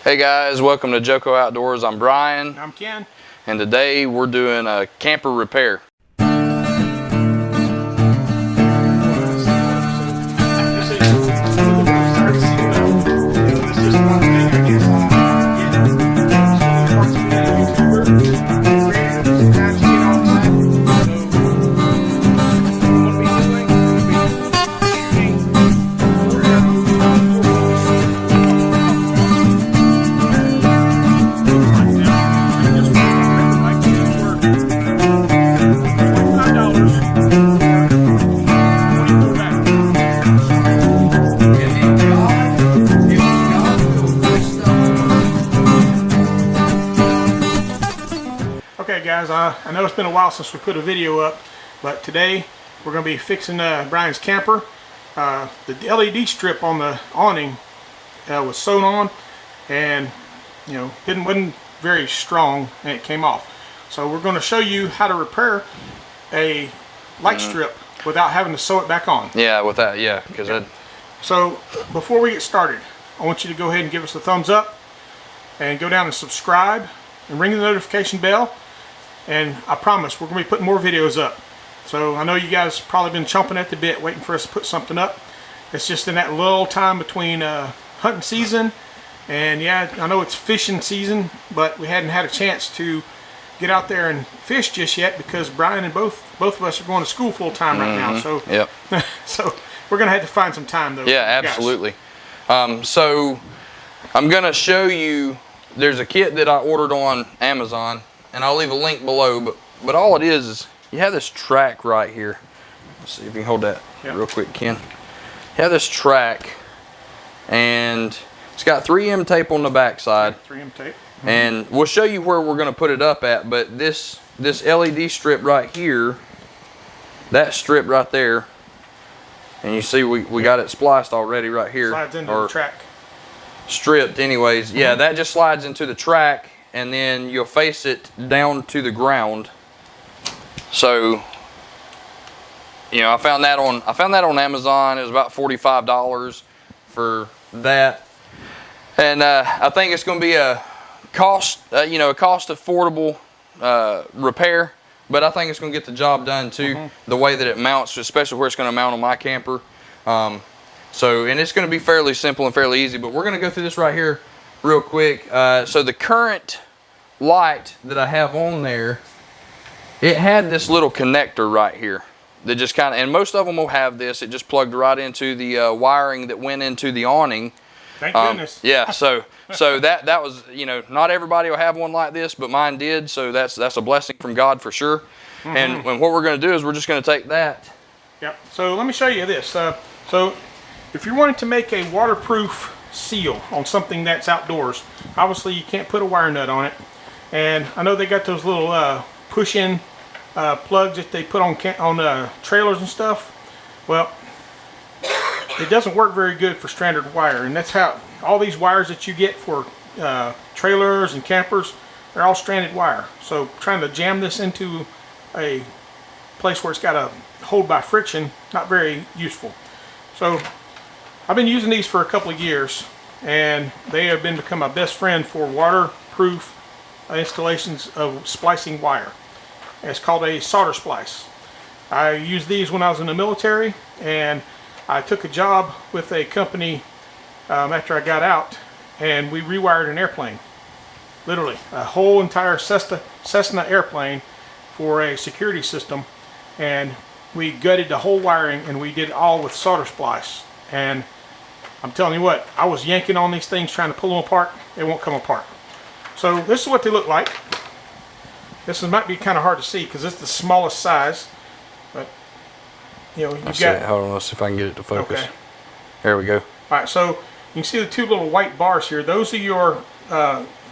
Hey guys, welcome to Joko Outdoors. I'm Brian. I'm Ken. And today we're doing a camper repair. Okay guys, I know it's been a while since we put a video up, but today we're going to be fixing Brian's camper. The LED strip on the awning was sewn on, and wasn't very strong, and it came off. So we're going to show you how to repair a light strip without having to sew it back on. Yeah, with that, yeah, because So before we get started, I want you to go ahead and give us a thumbs up and go down and subscribe and ring the notification bell. And I promise we're going to be putting more videos up. So I know you guys probably been chomping at the bit waiting for us to put something up. It's just in that little time between hunting season and, yeah, I know it's fishing season, but we hadn't had a chance to get out there and fish just yet because Brian and both of us are going to school full time right now. So yep. So we're going to have to find some time though. Yeah, absolutely. So I'm going to show you, there's a kit that I ordered on Amazon, and I'll leave a link below, but all it is you have this track right here. Let's see if you can hold that real quick, Ken. You have this track, and it's got 3M tape on the back side. 3M tape. And we'll show you where we're going to put it up at, but this LED strip right here, that strip right there, and you see we got it spliced already right here. Slides into the track. Stripped anyways. Yeah, that just slides into the track, and then you'll face it down to the ground. So, I found that on Amazon. It was about $45 for that, and I think it's going to be a cost affordable repair. But I think it's going to get the job done too. The way that it mounts, especially where it's going to mount on my camper. And it's going to be fairly simple and fairly easy. But we're going to go through this right here real quick. So the current light that I have on there, it had this little connector right here that just kind of, and most of them will have this. It just plugged right into the wiring that went into the awning. Thank goodness. Yeah, so that was, not everybody will have one like this, but mine did. So that's a blessing from God for sure. And what we're going to do is we're just going to take that. Yep. So let me show you this. So if you're wanting to make a waterproof seal on something that's outdoors, obviously you can't put a wire nut on it. And I know they got those little push-in plugs that they put on trailers and stuff. Well, it doesn't work very good for stranded wire, and that's how all these wires that you get for trailers and campers, they're all stranded wire. So trying to jam this into a place where it's got a hold by friction, not very useful. So I've been using these for a couple of years, and they have become my best friend for waterproof installations of splicing wire. It's called a solder splice. I used these when I was in the military, and I took a job with a company after I got out, and we rewired an airplane. Literally, a whole entire Cessna airplane for a security system, and we gutted the whole wiring, and we did it all with solder splice. And I'm telling you what, I was yanking on these things trying to pull them apart. They won't come apart. So this is what they look like. This might be kind of hard to see because it's the smallest size, but hold on, let's see if I can get it to focus. Okay. There we go. All right, so you can see the two little white bars here. Those are your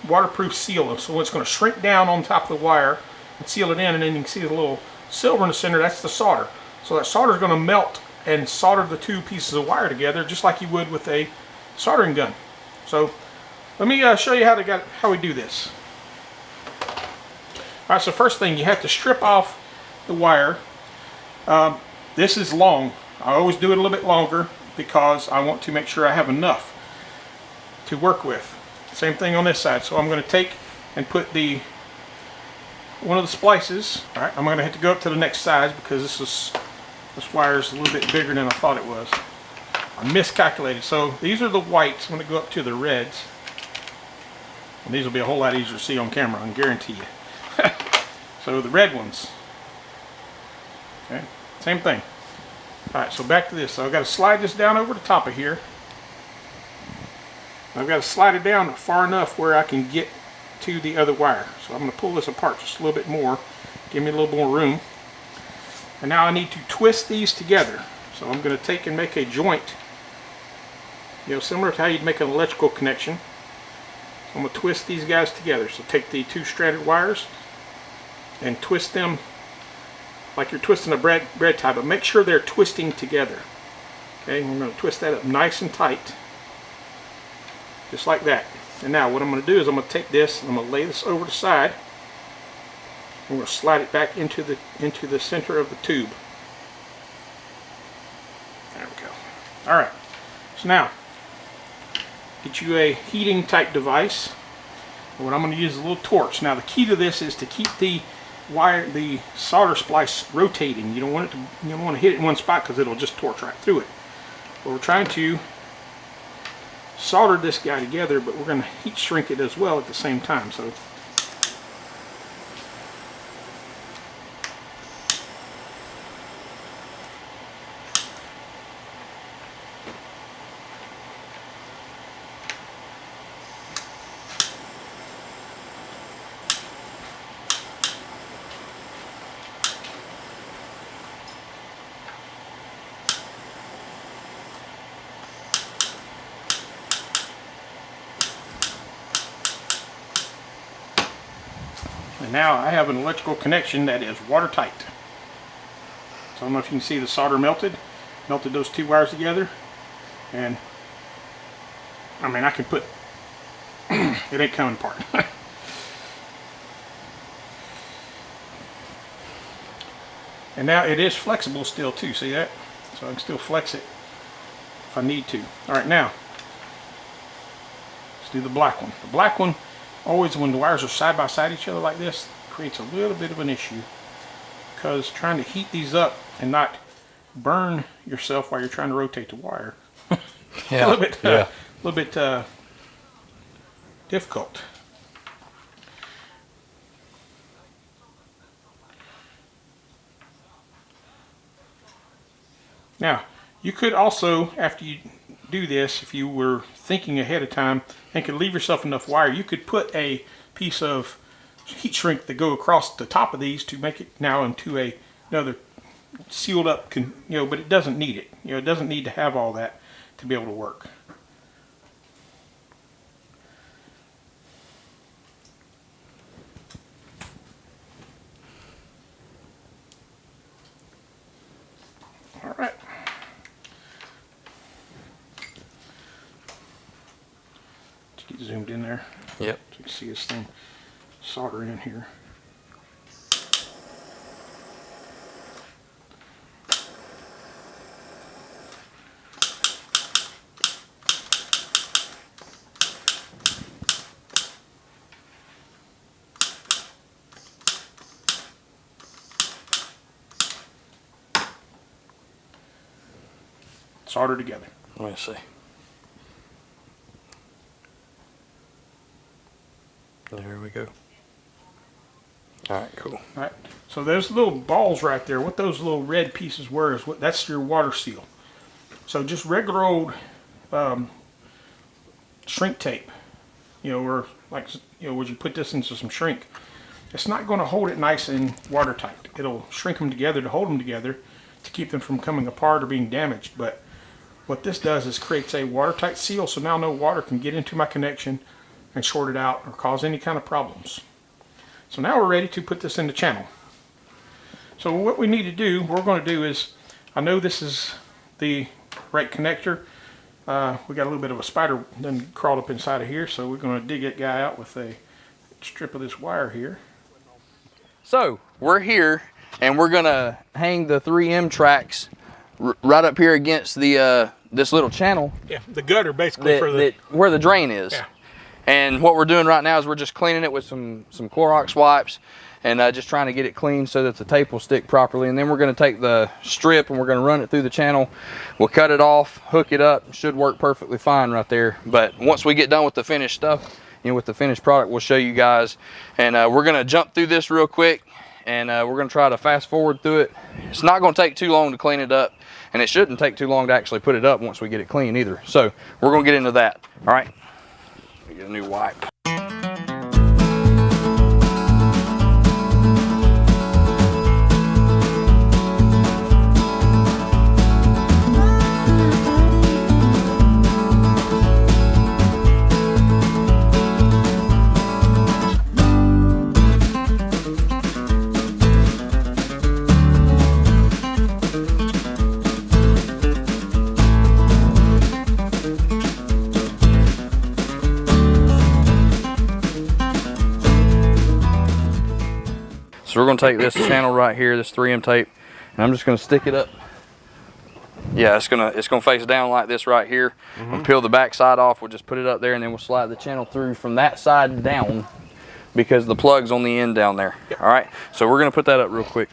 waterproof seal. So it's going to shrink down on top of the wire and seal it in, and then you can see the little silver in the center. That's the solder. So that solder is going to melt and solder the two pieces of wire together just like you would with a soldering gun. So let me show you how we do this. Alright, so first thing, you have to strip off the wire. This is long. I always do it a little bit longer because I want to make sure I have enough to work with. Same thing on this side. So I'm going to take and put one of the splices. All right, I'm going to have to go up to the next size because this wire is a little bit bigger than I thought it was. I miscalculated. So these are the whites. I'm going to go up to the reds. And these will be a whole lot easier to see on camera, I can guarantee you. So the red ones. Okay, same thing. All right, so back to this. So I've got to slide this down over the top of here. I've got to slide it down far enough where I can get to the other wire. So I'm going to pull this apart just a little bit more. Give me a little more room. And now I need to twist these together. So I'm going to take and make a joint, similar to how you'd make an electrical connection. I'm going to twist these guys together. So take the two stranded wires and twist them like you're twisting a bread tie, but make sure they're twisting together. Okay, we're going to twist that up nice and tight, just like that. And now what I'm going to do is I'm going to take this and I'm going to lay this over the side. I'm going to slide it back into the center of the tube. There we go. All right. So now, get you a heating type device. And what I'm going to use is a little torch. Now the key to this is to keep the solder splice rotating. You don't want to hit it in one spot because it'll just torch right through it. But we're trying to solder this guy together, but we're going to heat shrink it as well at the same time. So and now I have an electrical connection that is watertight. So I don't know if you can see the solder melted those two wires together, and I mean I can put it ain't coming apart. And now it is flexible still too, see that? So I can still flex it if I need to. Alright, now let's do the black one. The black one, always when the wires are side by side each other like this, creates a little bit of an issue, because trying to heat these up and not burn yourself while you're trying to rotate the wire, yeah, a little bit difficult. Now, you could also, after you do this, if you were thinking ahead of time and could leave yourself enough wire, you could put a piece of heat shrink that go across the top of these to make it now into another sealed up, but it doesn't need it. It doesn't need to have all that to be able to work. All right. Let's get zoomed in there. Yep. So you can see this thing soldering in here. Solder together. Let me see. There we go. Alright, cool. Alright, so those little balls right there, what those little red pieces were, is that's your water seal. So just regular old shrink tape, or like, would you put this into some shrink? It's not going to hold it nice and watertight. It'll shrink them together to hold them together to keep them from coming apart or being damaged. But what this does is creates a watertight seal, so now no water can get into my connection and short it out or cause any kind of problems. So now we're ready to put this in the channel. So what we need to do, what we're going to do is, I know this is the right connector. We got a little bit of a spider done crawled up inside of here, so we're going to dig that guy out with a strip of this wire here. So we're here and we're going to hang the 3M tracks right up here against the this little channel. Yeah, the gutter basically where the drain is. Yeah. And what we're doing right now is we're just cleaning it with some Clorox wipes and just trying to get it clean so that the tape will stick properly. And then we're going to take the strip and we're going to run it through the channel. We'll cut it off, hook it up. It should work perfectly fine right there. But once we get done with the finished stuff, with the finished product, we'll show you guys. And we're going to jump through this real quick, and we're going to try to fast forward through it. It's not going to take too long to clean it up, and it shouldn't take too long to actually put it up once we get it clean either. So we're going to get into that. All right, get a new wipe. So we're going to take this channel right here, this 3M tape, and I'm just going to stick it up. Yeah, it's gonna face down like this right here. We'll peel the back side off. We'll just put it up there, and then we'll slide the channel through from that side down because the plug's on the end down there. All right, so we're going to put that up real quick.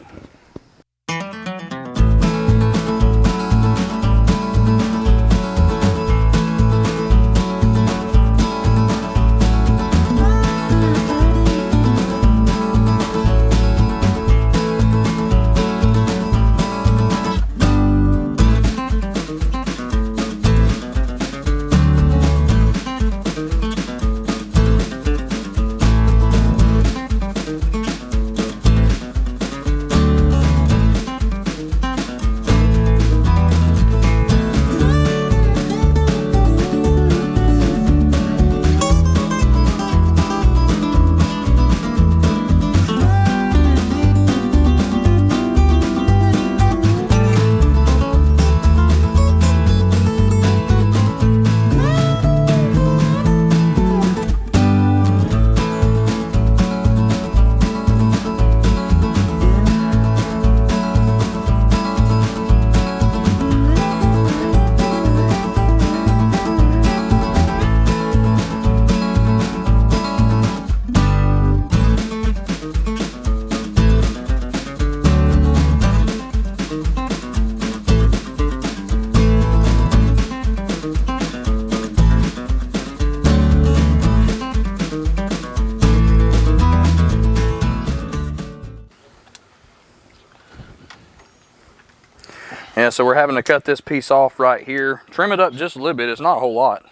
Yeah, so we're having to cut this piece off right here. Trim it up just a little bit. It's not a whole lot.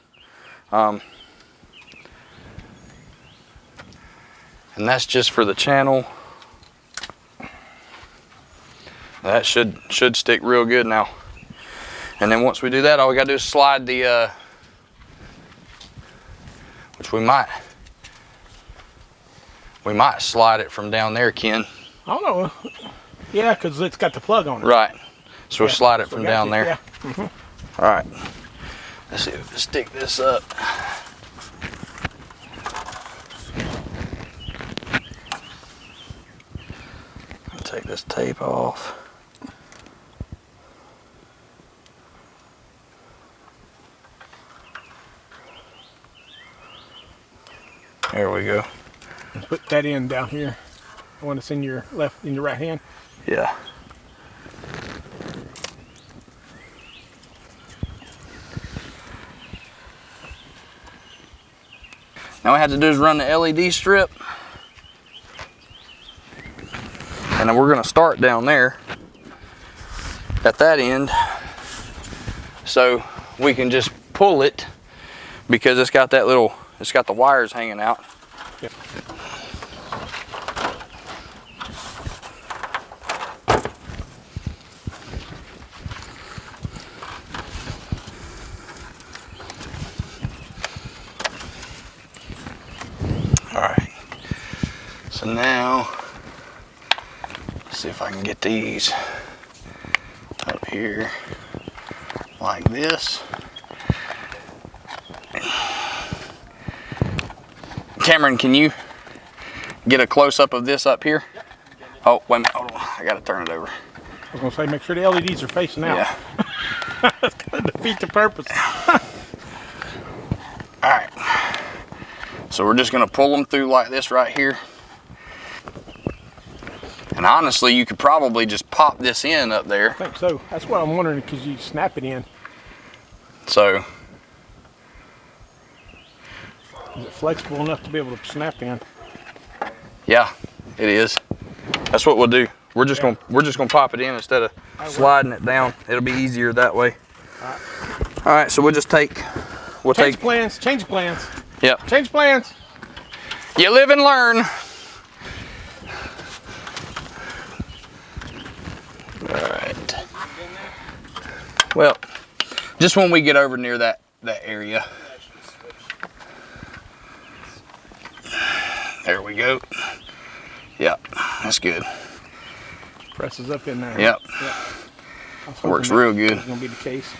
And that's just for the channel. That should stick real good now. And then once we do that, all we gotta do is slide the, which we might slide it from down there, Ken. I don't know. Yeah, because it's got the plug on it. Right. So we'll slide it from down there. Yeah. All right. Let's see if we can stick this up. I'll take this tape off. There we go. Put that in down here. The one that's in your right hand. Yeah. Now what we have to do is run the LED strip. And then we're going to start down there at that end. So we can just pull it because it's got that little, it's got the wires hanging out. Yep. Alright, so now, let's see if I can get these up here like this. Cameron, can you get a close-up of this up here? Oh, wait a minute, hold on, I gotta turn it over. I was gonna say, make sure the LEDs are facing out. Yeah. That's gonna defeat the purpose. Alright. So we're just gonna pull them through like this right here. And honestly, you could probably just pop this in up there. I think so. That's what I'm wondering, because you snap it in. So. Is it flexible enough to be able to snap in? Yeah, it is. That's what we'll do. We're just gonna pop it in instead of sliding it down. It'll be easier that way. All right, so we'll just take. Change plans. Change plans. Yep. Change plans. You live and learn. All right. Well, just when we get over near that area. There we go. Yep, that's good. Presses up in there. Yep. Works real good. That's gonna be the case.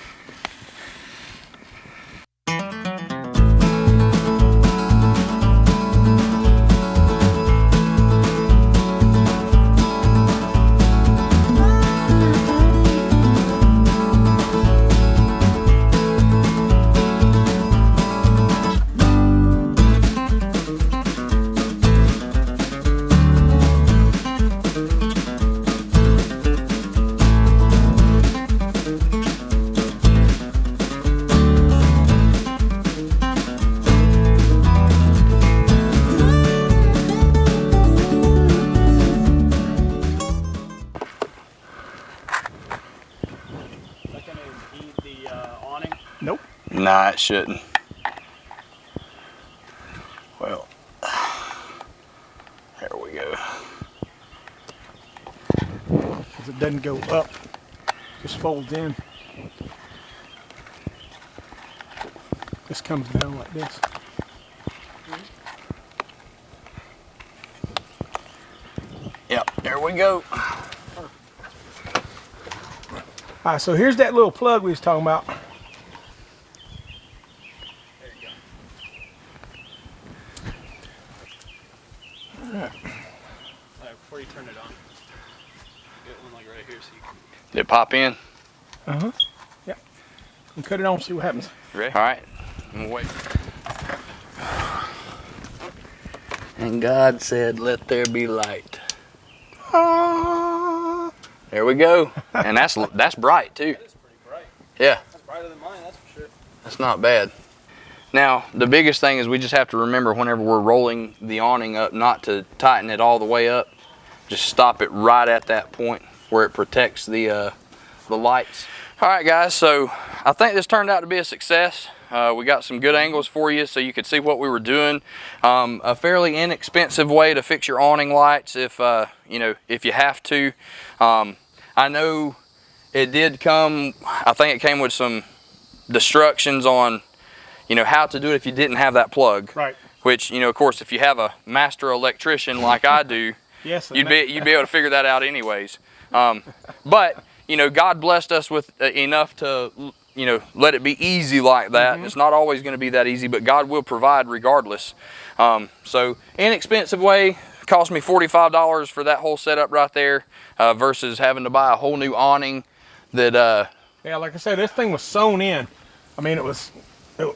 Nope. Nah, it shouldn't. Well, there we go. Because it doesn't go up, just folds in. This comes down like this. Yep, there we go. All right, so here's that little plug we was talking about. Before you turn it on, get one like right here so you can. Did it pop in? Uh-huh. Yep. And cut it on, see what happens. Ready? All right, I'm gonna wait. And God said, let there be light. Ah. There we go. And that's bright too. That is pretty bright. Yeah. That's brighter than mine, that's for sure. That's not bad. Now, the biggest thing is we just have to remember whenever we're rolling the awning up not to tighten it all the way up. Just stop it right at that point where it protects the lights. All right, guys, so I think this turned out to be a success. We got some good angles for you so you could see what we were doing. A fairly inexpensive way to fix your awning lights if you have to. I know it did come, I think it came with some instructions on how to do it if you didn't have that plug. Right. Which, of course, if you have a master electrician like I do, yes, you'd be able to figure that out anyways. But God blessed us with enough to let it be easy like that. Mm-hmm. It's not always going to be that easy, but God will provide regardless. So inexpensive way, cost me $45 for that whole setup right there, versus having to buy a whole new awning that yeah, like I said, this thing was sewn in. I mean, it was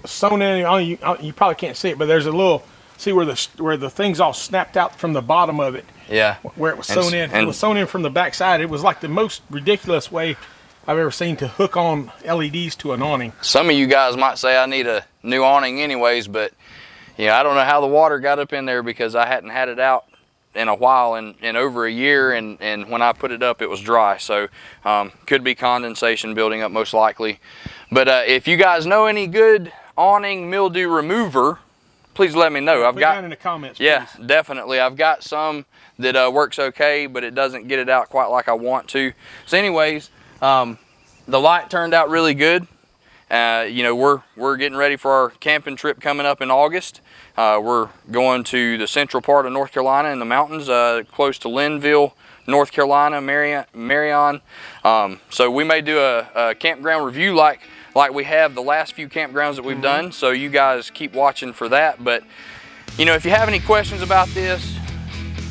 sewn in. You probably can't see it, but there's a little, see where the thing's all snapped out from the bottom of it. Yeah. Where it was sewn in. It was sewn in from the back side. It was like the most ridiculous way I've ever seen to hook on LEDs to an awning. Some of you guys might say I need a new awning anyways, but I don't know how the water got up in there because I hadn't had it out in a while, in over a year, and when I put it up it was dry, so could be condensation building up most likely. But if you guys know any good awning mildew remover, please let me know. Put down in the comments, please. Yeah, definitely. I've got some that works okay, but it doesn't get it out quite like I want to. So anyways, the light turned out really good. We're getting ready for our camping trip coming up in August. We're going to the central part of North Carolina in the mountains, close to Linville, North Carolina, Marion. So we may do a campground review like we have the last few campgrounds that we've done. So you guys keep watching for that. But if you have any questions about this,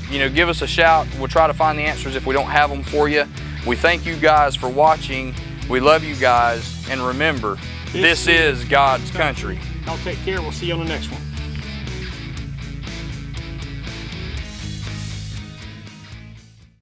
give us a shout. We'll try to find the answers if we don't have them for you. We thank you guys for watching. We love you guys, and remember, this is God's country. Y'all take care. We'll see you on the next one.